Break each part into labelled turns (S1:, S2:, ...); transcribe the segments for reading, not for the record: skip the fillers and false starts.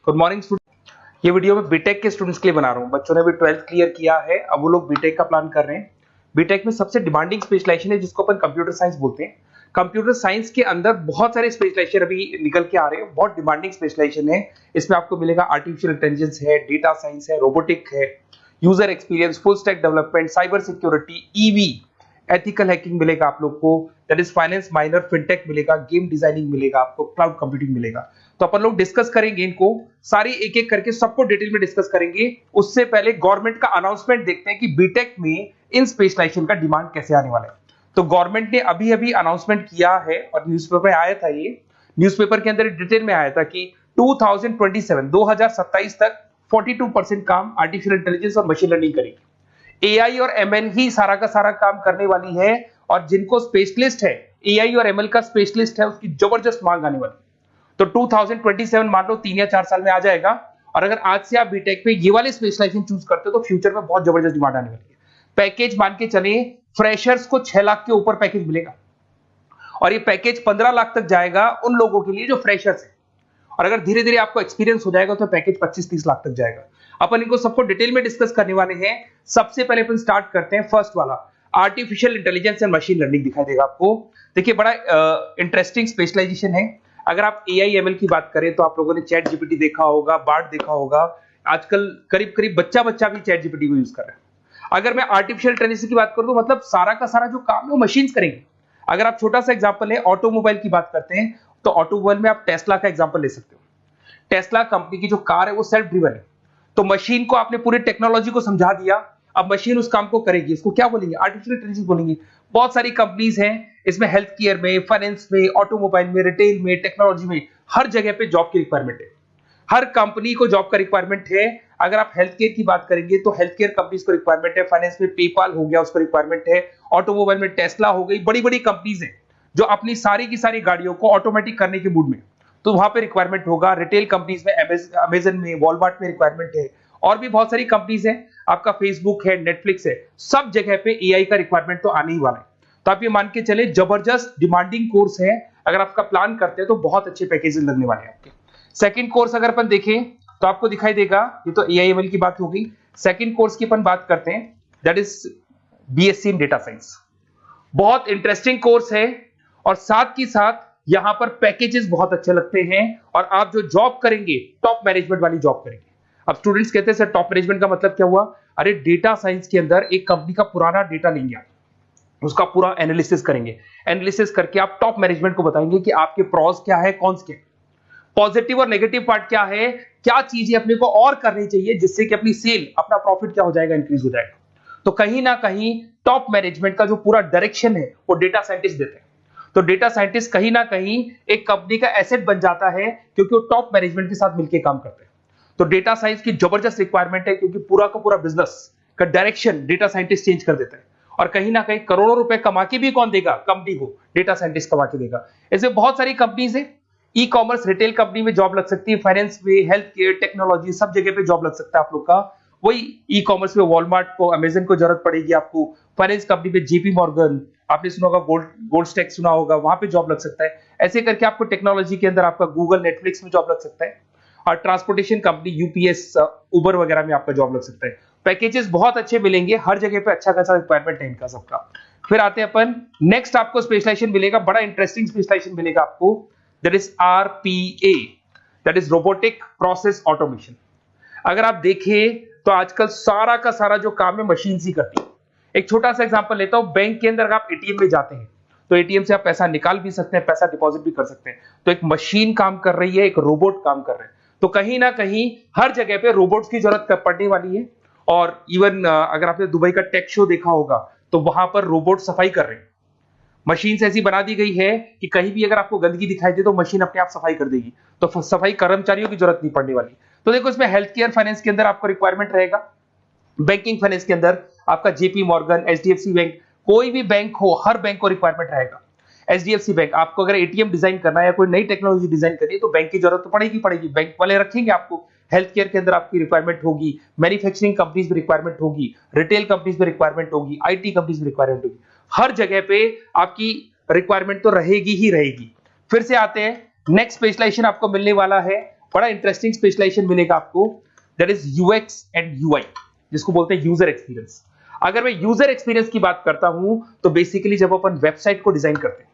S1: Good morning student. ये video मैं BTech के स्टूडेंट्स के लिए बना रहा हूँ। बच्चों ने भी 12th क्लियर किया है, अब वो लोग बीटेक का प्लान कर रहे हैं। बीटेक में सबसे डिमांडिंग स्पेशलाइजेशन है जिसको अपन कंप्यूटर साइंस बोलते हैं। कंप्यूटर साइंस के अंदर बहुत सारे स्पेशलाइजेशन अभी निकल के आ रहे हैं, बहुत डिमांडिंग स्पेशलाइजेशन है। इसमें आपको मिलेगा आर्टिफिशियल इंटेलिजेंस है, डेटा साइंस है, रोबोटिक है, user experience, full stack development, cyber security, EV, ethical hacking मिलेगा आप लोग को, that is finance minor, fintech मिलेगा, गेम डिजाइनिंग मिलेगा आपको, क्लाउड कंप्यूटिंग मिलेगा। तो अपन लोग डिस्कस करेंगे इनको सारी एक एक करके, सबको डिटेल में डिस्कस करेंगे। उससे पहले गवर्नमेंट का अनाउंसमेंट देखते हैं कि बीटेक में इन स्पेशलाइजेशन का डिमांड कैसे आने वाला है। तो गवर्नमेंट ने अभी अभी अनाउंसमेंट किया है और न्यूज़पेपर में आया था, ये न्यूज़पेपर के अंदर डिटेल में आया था कि 2027 तक 42% काम आर्टिफिशियल इंटेलिजेंस और मशीन लर्निंग करेगी। एआई और एमएल ही सारा का सारा काम करने वाली है, और जिनको स्पेशलिस्ट है, एआई और एमएल का स्पेशलिस्ट है, उसकी जबरदस्त मांग आने वाली है। तो 2027 मान लो 3 या 4 साल में आ जाएगा। और अगर आज से आप बीटेक पे ये वाले स्पेशलाइजेशन चूज करते हो तो फ्यूचर में बहुत जबरदस्त डिमांड आने वाली है। पैकेज मान के चले, फ्रेशर्स को 6 लाख के ऊपर पैकेज मिलेगा, और ये पैकेज 15 लाख तक जाएगा उन लोगों के लिए जो फ्रेशर्स है। और अगर धीरे धीरे आपको एक्सपीरियंस हो जाएगा तो पैकेज 25-30 लाख तक जाएगा। अपन इनको सबको डिटेल में डिस्कस करने वाले हैं। सबसे पहले अपन स्टार्ट करते हैं फर्स्ट वाला, artificial intelligence and machine learning दिखाई देगा आपको। देखिए बड़ा इंटरेस्टिंग स्पेशलाइजेशन है। अगर आप एआई एमएल की बात करें तो आप लोगों ने चैट जीपीटी देखा होगा, बार्ड देखा होगा। आजकल करीब करीब बच्चा भी चैट जीपीटी को यूज कर रहा है। अगर मैं आर्टिफिशियल इंटेलिजेंस की बात करूं तो मतलब सारा का सारा जो काम है वो मशीन्स करेंगे। अगर आप छोटा सा एग्जांपल है, ऑटोमोबाइल की बात करते हैं तो ऑटोमोबाइल में आप टेस्ला का एग्जांपल ले सकते हो। टेस्ला कंपनी की जो कार है वो सेल्फ ड्रिवन है। तो मशीन को आपने पूरी टेक्नोलॉजी को समझा दिया, अब मशीन उस काम को करेगी। इसको क्या बोलेंगे? आर्टिफिशियल इंटेलिजेंस बोलेंगे। बहुत सारी कंपनीज हैं इसमें, हेल्थ केयर में, फाइनेंस में, ऑटोमोबाइल में, रिटेल में, टेक्नोलॉजी में, हर जगह पे जॉब की रिक्वायरमेंट है। हर कंपनी को जॉब का रिक्वायरमेंट है। अगर आप हेल्थ केयर की बात करेंगे तो हेल्थ केयर कंपनीज को रिक्वायरमेंट है, फाइनेंस में पेपाल हो गया उसको रिक्वायरमेंट है, ऑटोमोबाइल में टेस्ला हो गई, बड़ी बड़ी कंपनीज हैं जो अपनी सारी की सारी गाड़ियों को ऑटोमेटिक करने के मूड में, तो वहां पे रिक्वायरमेंट होगा। रिटेल कंपनीज में, अमेजन में, वॉलमार्ट में रिक्वायरमेंट है, और भी बहुत सारी कंपनीज हैं, आपका फेसबुक है, नेटफ्लिक्स है, सब जगह पे एआई का रिक्वायरमेंट तो आने ही वाला है। तो आप ये मान के चले जबरदस्त डिमांडिंग कोर्स है। अगर आपका प्लान करते हैं तो बहुत अच्छे पैकेजेस लगने वाले हैं आपके। सेकंड कोर्स अगर अपन देखें तो आपको दिखाई देगा, ये तो एआईएमएल की बात हो गई। सेकंड कोर्स की अपन बात करते हैं, that is BSc in data science. बहुत इंटरेस्टिंग कोर्स है, और साथ की साथ यहां पर पैकेजेस बहुत अच्छे लगते हैं, और आप जो जॉब करेंगे टॉप मैनेजमेंट वाली जॉब करेंगे। अब स्टूडेंट्स कहते हैं सर टॉप मैनेजमेंट का मतलब क्या हुआ? अरे डेटा साइंस के अंदर एक कंपनी का पुराना डेटा लेंगे आप, उसका पूरा एनालिसिस करेंगे, एनालिसिस करके आप टॉप मैनेजमेंट को बताएंगे कि आपके प्रॉस क्या है, कॉन्स क्या है, पॉजिटिव और नेगेटिव पार्ट क्या है, क्या चीजें अपने को और करनी चाहिए जिससे कि अपनी सेल, अपना प्रॉफिट क्या हो जाएगा, इंक्रीज हो जाएगा। तो कहीं ना कहीं टॉप मैनेजमेंट का जो पूरा डायरेक्शन है वो डेटा साइंटिस्ट देते हैं। तो डेटा साइंटिस्ट कहीं ना कहीं एक कंपनी का एसेट बन जाता है, क्योंकि वो टॉप मैनेजमेंट के साथ मिलकर काम करते हैं। तो डेटा साइंस की जबरदस्त रिक्वायरमेंट है, क्योंकि पूरा का पूरा बिजनेस का डायरेक्शन डेटा साइंटिस्ट चेंज कर देता है। और कहीं ना कहीं करोड़ों रुपए कमा के भी कौन देगा? कंपनी को डेटा साइंटिस्ट कमा के देगा। ऐसे बहुत सारी कंपनीज है, ई कॉमर्स, रिटेल कंपनी में जॉब लग सकती है, फाइनेंस में, हेल्थ केयर, टेक्नोलॉजी, सब जगह पे जॉब लग सकता है आप लोग का। वही ई कॉमर्स में वॉलमार्ट को, अमेजन को जरूरत पड़ेगी आपको। फाइनेंस कंपनी में जेपी मॉर्गन, आपने सुना होगा, गोल्ड स्टैक सुना होगा, वहां पे जॉब लग सकता है। ऐसे करके आपको टेक्नोलॉजी के अंदर आपका गूगल, नेटफ्लिक्स में जॉब लग सकता है। और ट्रांसपोर्टेशन कंपनी, यूपीएस, उबर वगैरह में आपका जॉब लग सकता है। पैकेजेस बहुत अच्छे मिलेंगे, हर जगह पे अच्छा खासा रिक्वायरमेंट है इनका सबका। फिर आते हैं अपन नेक्स्ट, आपको स्पेशलाइजेशन मिलेगा, बड़ा इंटरेस्टिंग स्पेशलाइजेशन मिलेगा आपको, that is RPA, that is robotic process automation. अगर आप देखें तो आजकल सारा का सारा जो काम है मशीन ही करती है। एक छोटा सा एग्जांपल लेता हूं, बैंक के अंदर अगर आप एटीएम में जाते हैं तो एटीएम से आप पैसा निकाल भी सकते हैं, पैसा डिपॉजिट भी कर सकते हैं। तो एक मशीन काम कर रही है, एक रोबोट काम कर रहे हैं। तो कहीं ना कहीं हर जगह पे रोबोट्स की जरूरत पड़ने वाली है। और इवन अगर आपने दुबई का टेक शो देखा होगा तो वहां पर रोबोट सफाई कर रहे हैं। मशीन ऐसी बना दी गई है कि कहीं भी अगर आपको गंदगी दिखाई दे तो मशीन अपने आप सफाई कर देगी, तो सफाई कर्मचारियों की जरूरत नहीं पड़ने वाली। तो देखो इसमें हेल्थ केयर, फाइनेंस के अंदर आपको रिक्वायरमेंट रहेगा, बैंकिंग फाइनेंस के अंदर आपका जेपी मॉर्गन, एचडीएफसी बैंक, कोई भी बैंक हो, हर बैंक को रिक्वायरमेंट रहेगा। एचडीएफसी बैंक, आपको अगर एटीएम डिजाइन करना है या कोई नई टेक्नोलॉजी डिजाइन करनी है तो बैंक की जरूरत तो पड़ेगी, बैंक वाले रखेंगे आपको। हेल्थ केयर के अंदर आपकी रिक्वायरमेंट होगी, मैन्युफैक्चरिंग कंपनीज में रिक्वायरमेंट होगी, रिटेल कंपनीज में रिक्वायरमेंट होगी, आईटी कंपनीज में रिक्वायरमेंट होगी। हर जगह पे आपकी रिक्वायरमेंट तो रहेगी ही रहेगी। फिर से आते हैं, नेक्स्ट स्पेशलाइजेशन आपको मिलने वाला है बड़ा इंटरेस्टिंग स्पेशलाइजेशन मिलेगा आपको, that is UX and UI, जिसको बोलते हैं यूजर एक्सपीरियंस। अगर मैं यूजर एक्सपीरियंस की बात करता हूं तो बेसिकली जब अपन वेबसाइट को डिजाइन करते हैं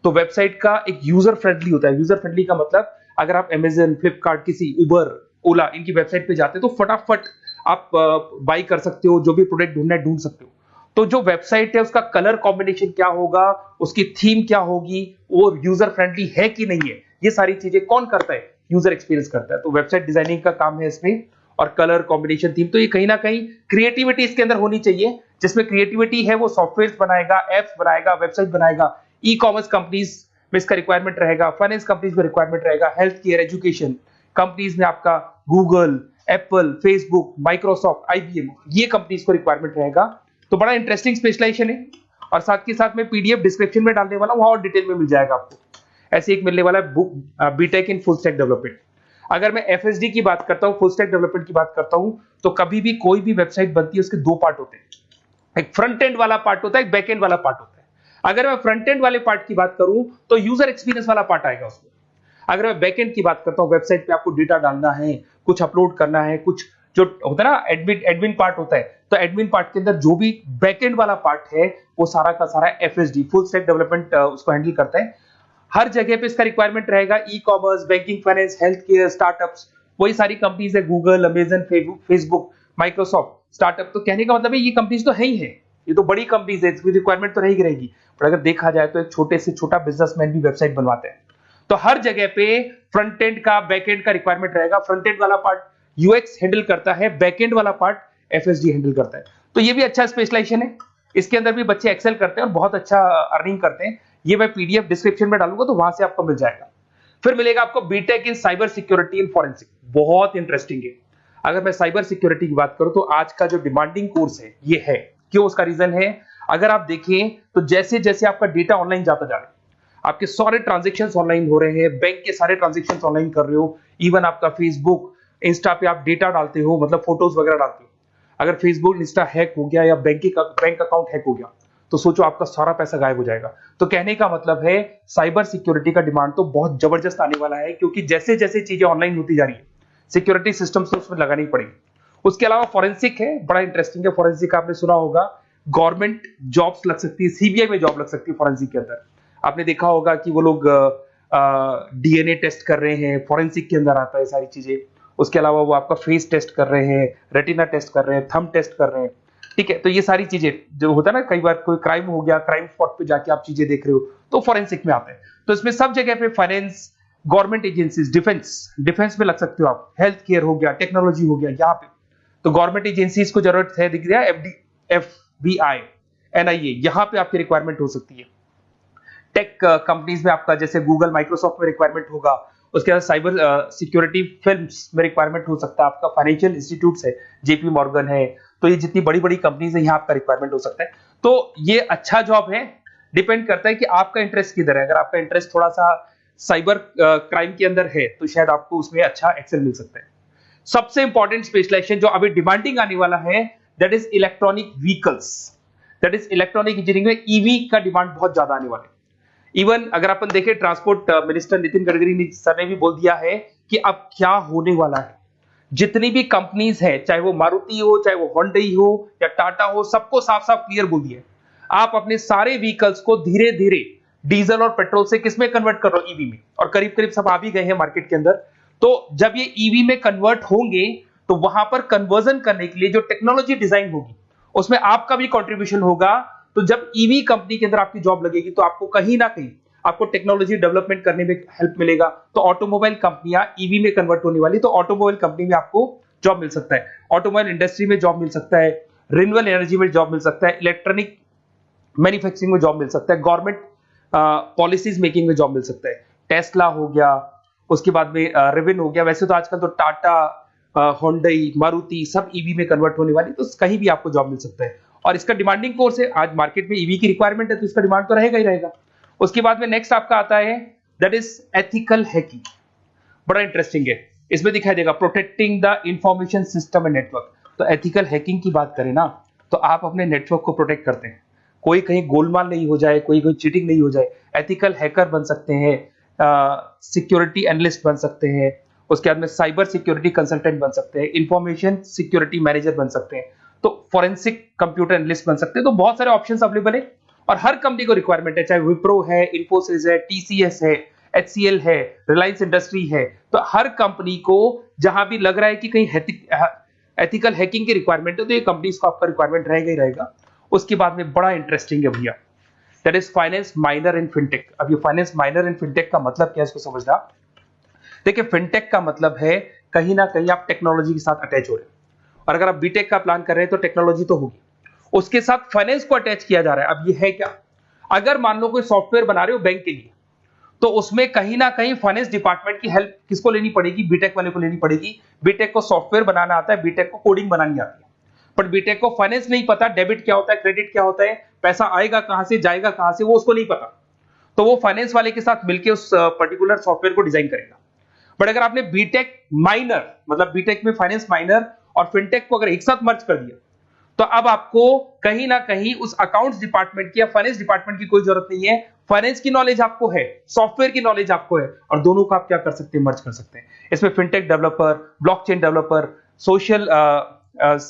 S1: तो वेबसाइट का एक यूजर फ्रेंडली होता है। यूजर फ्रेंडली का मतलब अगर आप अमेजन, फ्लिपकार्ट, किसी उबर, ओला इनकी वेबसाइट पे जाते हैं तो फटाफट आप बाई कर सकते हो, जो भी प्रोडक्ट ढूंढना है ढूंढ सकते हो। तो जो वेबसाइट है उसका कलर कॉम्बिनेशन क्या होगा, उसकी थीम क्या होगी, वो यूजर फ्रेंडली है कि नहीं है, ये सारी चीजें कौन करता है, यूजर एक्सपीरियंस करता है। तो वेबसाइट डिजाइनिंग का काम है इसमें, और कलर कॉम्बिनेशन, थीम, तो ये कहीं ना कहीं क्रिएटिविटी इसके अंदर होनी चाहिए। जिसमें क्रिएटिविटी है वो सॉफ्टवेयर बनाएगा, एप्स बनाएगा, वेबसाइट बनाएगा। ई कॉमर्स कंपनीज में इसका रिक्वायरमेंट रहेगा, फाइनेंस कंपनीज में रिक्वायरमेंट रहेगा, हेल्थ केयर, एजुकेशन कंपनीज में आपका Google, Apple, Facebook, Microsoft, IBM, ये कंपनीज को रिक्वायरमेंट रहेगा। तो बड़ा इंटरेस्टिंग स्पेशलाइजेशन है, और साथ के साथ में पीडीएफ डिस्क्रिप्शन में डालने वाला हूं, वहां और डिटेल में मिल जाएगा आपको। ऐसे एक मिलने वाला है book, BTech in full stack development. अगर मैं एफएसडी की बात करता हूं, फुल स्टैक डेवलपमेंट की बात करता हूं, तो कभी भी कोई भी वेबसाइट बनती है उसके दो पार्ट होते हैं, एक फ्रंट एंड वाला पार्ट होता है, एक बैक एंड वाला पार्ट होता है। अगर मैं फ्रंट एंड वाले पार्ट की बात करूं तो यूजर एक्सपीरियंस वाला पार्ट आएगा उसमें। अगर मैं बैक एंड की बात करता हूं, वेबसाइट पे आपको डेटा डालना है, कुछ अपलोड करना है, कुछ जो होता है ना एडमिन पार्ट होता है, तो एडमिन पार्ट के अंदर जो भी बैक एंड वाला पार्ट है वो सारा का सारा एफएसडी, फुल स्टैक डेवलपमेंट, उसको हैंडल करता है। हर जगह पे इसका रिक्वायरमेंट रहेगा, e commerce, banking, finance, health care, startups, वही सारी कंपनीज है, Google, Amazon, Facebook, Microsoft, startup. तो कहने का मतलब है ये कंपनीज तो है ही है, ये तो बड़ी कंपनीज है, इसकी रिक्वायरमेंट तो रहेगी रहेगी। पर अगर देखा जाए तो एक छोटे से छोटा बिजनेसमैन भी वेबसाइट बनवाते हैं। तो हर जगह पे फ्रंट एंड का, बैक एंड का रिक्वायरमेंट रहेगा। फ्रंट एंड वाला पार्ट यूएक्स हैंडल करता है, बैक एंड वाला पार्ट एफएसडी हैंडल करता है। तो ये भी अच्छा स्पेशलाइजेशन है, इसके अंदर भी बच्चे एक्सेल करते हैं और बहुत अच्छा अर्निंग करते हैं। ये मैं पीडीएफ डिस्क्रिप्शन में डालूंगा तो वहां से आपको मिल जाएगा। फिर मिलेगा आपको BTech in cyber security and forensic, बहुत इंटरेस्टिंग है। अगर मैं साइबर सिक्योरिटी की बात करूं तो आज का जो डिमांडिंग कोर्स है ये है। क्यों? उसका रीजन है, अगर आप देखें तो जैसे जैसे आपका डेटा ऑनलाइन जाता जा रहा है, आपके सारे ट्रांजेक्शंस ऑनलाइन हो रहे हैं, बैंक के सारे ट्रांजेक्शंस ऑनलाइन कर रहे हो, इवन आपका फेसबुक, इंस्टा पे आप डेटा डालते हो, मतलब फोटोज वगैरह डालते हो। अगर फेसबुक, इंस्टा हैक हो गया या बैंक अकाउंट हैक हो गया तो सोचो आपका सारा पैसा गायब हो जाएगा। तो कहने का मतलब है साइबर सिक्योरिटी का डिमांड तो बहुत जबरदस्त आने वाला है, क्योंकि जैसे जैसे चीजें ऑनलाइन होती जा रही है सिक्योरिटी सिस्टम्स तो उसमें लगानी पड़ेगी। उसके अलावा फॉरेंसिक है, बड़ा इंटरेस्टिंग है। फॉरेंसिक आपने सुना होगा, गवर्नमेंट जॉब्स लग सकती है, सीबीआई में जॉब लग सकती है फॉरेंसिक के अंदर। आपने देखा होगा कि वो लोग डीएनए टेस्ट कर रहे हैं, फॉरेंसिक के अंदर आता है सारी चीजें। उसके अलावा वो आपका फेस टेस्ट कर रहे हैं, रेटिना टेस्ट कर रहे हैं, थंब टेस्ट कर रहे हैं, ठीक है। तो ये सारी चीजें जो होता है ना, कई बार कोई क्राइम हो गया, क्राइम स्पॉट पे जाके आप चीजें देख रहे हो तो फॉरेंसिक में आते हैं। तो इसमें सब जगह पे फाइनेंस, गवर्नमेंट एजेंसीज, डिफेंस में लग सकते हो आप, हेल्थ केयर हो गया, टेक्नोलॉजी हो गया, यहाँ पे तो गवर्नमेंट एजेंसीज को जरूरत है, दिख रहा है, एफबीआई, एनआईए, यहाँ पे आपकी रिक्वायरमेंट हो सकती है। टेक कंपनीज में आपका जैसे गूगल, माइक्रोसॉफ्ट में रिक्वायरमेंट होगा। उसके बाद साइबर सिक्योरिटी फिल्म्स में रिक्वायरमेंट हो सकता है आपका, फाइनेंशियल इंस्टीट्यूट्स है, जेपी मॉर्गन है, तो ये जितनी बड़ी बड़ी कंपनीज है यहाँ आपका रिक्वायरमेंट हो सकता है। तो ये अच्छा जॉब है, डिपेंड करता है कि आपका इंटरेस्ट किधर है। अगर आपका इंटरेस्ट थोड़ा सा साइबर क्राइम के अंदर है तो शायद आपको उसमें अच्छा एक्सेल मिल सकता है। सबसे इंपॉर्टेंट स्पेशलाइजेशन जो अभी डिमांडिंग आने वाला है, that is electronic vehicles, that is electronic engineering में ईवी का डिमांड बहुत ज्यादा आने वाला है। इवन अगर अपन देखें, transport minister Nitin Gadkari sir ने भी बोल दिया है कि अब क्या होने वाला है, जितनी भी कंपनीज है, चाहे वो मारुति हो, चाहे वो होंडई हो या टाटा हो, सबको साफ साफ क्लियर बोल दिया, आप अपने सारे व्हीकल्स को धीरे धीरे डीजल और पेट्रोल से किसमें कन्वर्ट कर रहे हो, ईवी में। और करीब करीब सब आ भी गए हैं मार्केट के अंदर। तो जब ये ईवी में कन्वर्ट होंगे तो वहां पर कन्वर्जन करने के लिए जो टेक्नोलॉजी डिजाइन होगी उसमें आपका भी कंट्रीब्यूशन होगा। तो जब ईवी कंपनी के अंदर आपकी जॉब लगेगी तो आपको कहीं ना कहीं आपको टेक्नोलॉजी डेवलपमेंट करने में हेल्प मिलेगा। तो ऑटोमोबाइल कंपनियां ईवी में कन्वर्ट होने वाली, तो ऑटोमोबाइल कंपनी में आपको जॉब मिल सकता है, ऑटोमोबाइल इंडस्ट्री में जॉब मिल सकता है, रिन्यूएबल एनर्जी में जॉब मिल सकता है, इलेक्ट्रॉनिक मैन्युफैक्चरिंग में जॉब मिल सकता है, गवर्नमेंट पॉलिसीज मेकिंग में जॉब मिल सकता है, टेस्ला हो गया, उसके बाद में रिविन हो गया। वैसे तो आजकल तो टाटा, होंडई, मारुति सब ईवी में कन्वर्ट होने वाली, तो कहीं भी आपको जॉब मिल सकता है। और इसका डिमांडिंग कोर्स है, आज मार्केट में ईवी की रिक्वायरमेंट है तो इसका डिमांड तो रहेगा ही रहेगा। उसके बाद में नेक्स्ट आपका आता है दैट इज एथिकल हैकिंग, बड़ा इंटरेस्टिंग है। इसमें दिखाई देगा protecting the information system and network. तो एथिकल हैकिंग की बात करें ना, तो आप अपने नेटवर्क को प्रोटेक्ट करते हैं, कोई कहीं गोलमाल नहीं हो जाए, कोई चीटिंग नहीं हो जाए। एथिकल हैकर बन सकते हैं, सिक्योरिटी एनालिस्ट बन सकते हैं, उसके बाद में साइबर सिक्योरिटी कंसल्टेंट बन सकते हैं, इंफॉर्मेशन सिक्योरिटी मैनेजर बन सकते हैं, तो फोरेंसिक कंप्यूटर एनालिस्ट बन सकते हैं। तो बहुत सारे ऑप्शंस अवेलेबल है और हर कंपनी को रिक्वायरमेंट है, चाहे विप्रो है, इन्फोसिस है, टीसीएस है, एचसीएल है, रिलायंस इंडस्ट्री है। तो हर कंपनी को जहां भी लग रहा है कि कहीं एथिकल हैकिंग की रिक्वायरमेंट है तो ये कंपनीज को आपका रिक्वायरमेंट रहेगा ही रहेगा। उसके बाद में बड़ा इंटरेस्टिंग है भैया, that is finance minor in fintech. अब ये फाइनेंस माइनर इन फिनटेक का मतलब क्या है इसको समझना। देखिए फिनटेक का मतलब है कहीं ना कहीं आप टेक्नोलॉजी के साथ अटैच हो रहे हैं, और अगर आप बीटेक का प्लान कर रहे हैं तो टेक्नोलॉजी तो होगी, उसके साथ फाइनेंस को अटैच किया जा रहा है। अब ये है क्या, अगर मान लो कोई सॉफ्टवेयर बना रहे हो बैंक के लिए, तो उसमें कहीं ना कहीं फाइनेंस डिपार्टमेंट की हेल्प किसको लेनी पड़ेगी, बीटेक वाले को लेनी पड़ेगी। बीटेक को सॉफ्टवेयर बनाना आता है, बीटेक को कोडिंग बनानी आती है, बट बीटेक को फाइनेंस नहीं पता, डेबिट क्या होता है, क्रेडिट क्या होता है, पैसा आएगा कहां से, जाएगा कहां से, वो उसको नहीं पता। तो वो फाइनेंस वाले के साथ मिलकर उस पर्टिकुलर सॉफ्टवेयर को डिजाइन करेगा। बट अगर आपने बीटेक माइनर, मतलब बीटेक में फाइनेंस माइनर और फिनटेक को अगर एक साथ मर्ज कर दिया, तो अब आपको कहीं ना कहीं उस अकाउंट्स डिपार्टमेंट की या फाइनेंस डिपार्टमेंट की कोई जरूरत नहीं है। फाइनेंस की नॉलेज आपको है, सॉफ्टवेयर की नॉलेज आपको है, और दोनों को आप क्या कर सकते हैं, मर्ज कर सकते हैं। इसमें fintech developer, blockchain developer, social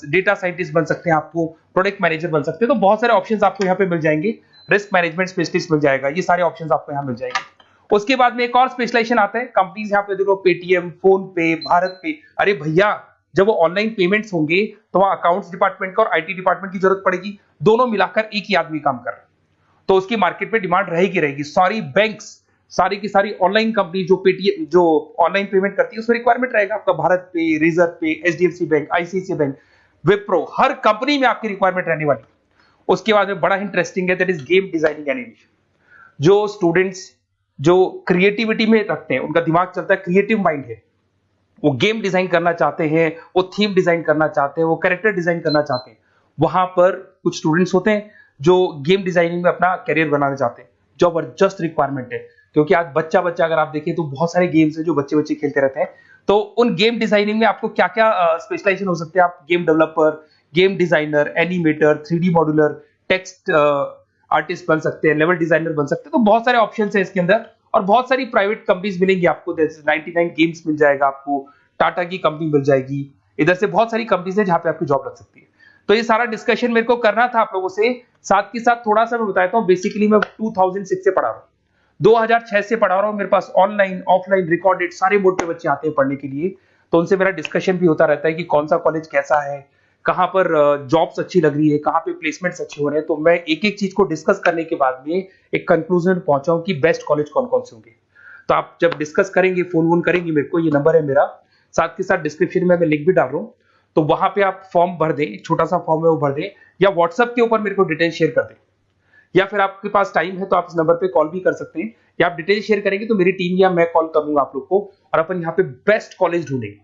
S1: data scientist बन सकते हैं, आपको प्रोडक्ट मैनेजर बन सकते हैं। तो बहुत सारे ऑप्शंस आपको यहाँ पे मिल जाएंगे, रिस्क मैनेजमेंट स्पेशलिस्ट मिल जाएगा, ये सारे ऑप्शंस आपको यहाँ मिल जाएंगे। उसके बाद में एक और स्पेशलाइजेशन आता है, कंपनीज यहाँ पे देखो पेटीएम, फोन पे, भारत पे। अरे भैया जब वो ऑनलाइन पेमेंट्स होंगे तो वहां अकाउंट्स डिपार्टमेंट का और आईटी डिपार्टमेंट की जरूरत पड़ेगी, दोनों मिलाकर एक ही आदमी काम कर रहा है, तो उसकी मार्केट में डिमांड रहेगी रहेगी। सारी बैंक्स, सारी की सारी ऑनलाइन कंपनी जो पेटीएम, जो ऑनलाइन पेमेंट करती है, उसमें रिक्वायरमेंट रहेगा आपका भारत पे, Razorpay, HDFC bank, ICICI bank, Wipro, हर कंपनी में आपकी रिक्वायरमेंट रहने वाली। उसके बाद में बड़ा इंटरेस्टिंग है, that is game designing animation. जो स्टूडेंट्स जो क्रिएटिविटी में रखते हैं, उनका दिमाग चलता है, क्रिएटिव माइंड है, वो गेम डिजाइन करना चाहते हैं, वो थीम डिजाइन करना चाहते हैं, वो कैरेक्टर डिजाइन करना चाहते हैं, वहां पर कुछ स्टूडेंट्स होते हैं जो गेम डिजाइनिंग में अपना करियर बनाना चाहते हैं। जबरदस्त रिक्वायरमेंट है, क्योंकि आज बच्चा बच्चा अगर आप देखें तो बहुत सारे गेम्स हैं जो बच्चे बच्चे खेलते रहते हैं। तो उन गेम डिजाइनिंग में आपको क्या क्या स्पेशलाइजेशन हो सकते हैं, आप game developer, game designer, animator, 3D modular, text artist बन सकते हैं, लेवल डिजाइनर बन सकते हैं। तो बहुत सारे ऑप्शंस हैं इसके अंदर, और बहुत सारी प्राइवेट कंपनीज मिलेंगी आपको, जैसे 99 गेम्स मिल जाएगा आपको, टाटा की कंपनी मिल जाएगी, इधर से बहुत सारी कंपनीज है जहां पे आपकी जॉब लग सकती है। तो ये सारा डिस्कशन मेरे को करना था आप लोगों से, साथ के साथ थोड़ा सा मैं बताता हूँ। बेसिकली मैं 2006 से पढ़ा रहा हूँ, 2006 से पढ़ा रहा हूँ। मेरे पास ऑनलाइन ऑफलाइन रिकॉर्डेड सारे मोड पे बच्चे आते हैं पढ़ने के लिए, तो उनसे मेरा डिस्कशन भी होता रहता है कि कौन सा कॉलेज कैसा है, कहाँ पर जॉब्स अच्छी लग रही है, कहाँ पे प्लेसमेंट्स अच्छे हो रहे हैं। तो मैं एक एक चीज को डिस्कस करने के बाद में एक कंक्लूजन पहुंचा हूं कि बेस्ट कॉलेज कौन कौन से होंगे। तो आप जब डिस्कस करेंगे, फोन वोन करेंगे मेरे को, ये नंबर है मेरा, साथ के साथ डिस्क्रिप्शन में मैं लिंक भी डाल रहा हूँ, तो वहां पे आप फॉर्म भर दें, एक छोटा सा फॉर्म है वो भर दें, या व्हाट्सएप के ऊपर मेरे को डिटेल शेयर कर दें, या फिर आपके पास टाइम है तो आप इस नंबर पे कॉल भी कर सकते हैं, या आप डिटेल शेयर करेंगे तो मेरी टीम या मैं कॉल करूंगा आप लोग को, और अपन यहाँ पे बेस्ट कॉलेज ढूंढेंगे।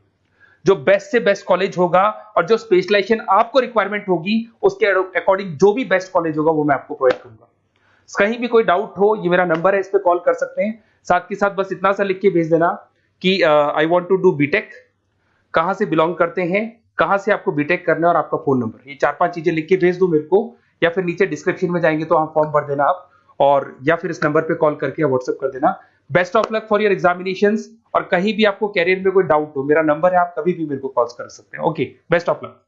S1: जो बेस्ट से बेस्ट कॉलेज होगा और जो स्पेशलाइजेशन आपको रिक्वायरमेंट होगी उसके अकॉर्डिंग जो भी बेस्ट कॉलेज होगा वो मैं आपको प्रोवाइड करूंगा। कहीं भी कोई डाउट हो, ये मेरा नंबर है, इस पे कॉल कर सकते हैं। साथ के साथ बस इतना सा लिख के भेज देना कि I want to do BTech, कहां से बिलोंग करते हैं, कहां से आपको बीटेक करना है, और आपका फोन नंबर, ये 4-5 चीजें लिख के भेज दो मेरे को, या फिर नीचे डिस्क्रिप्शन में जाएंगे तो फॉर्म भर देना आप, और या फिर इस नंबर पे कॉल करके व्हाट्सएप कर देना। Best of luck for your examinations, और कहीं भी आपको कैरियर में कोई डाउट हो, मेरा नंबर है, आप कभी भी मेरे को कॉल कर सकते हैं। Okay, best of luck.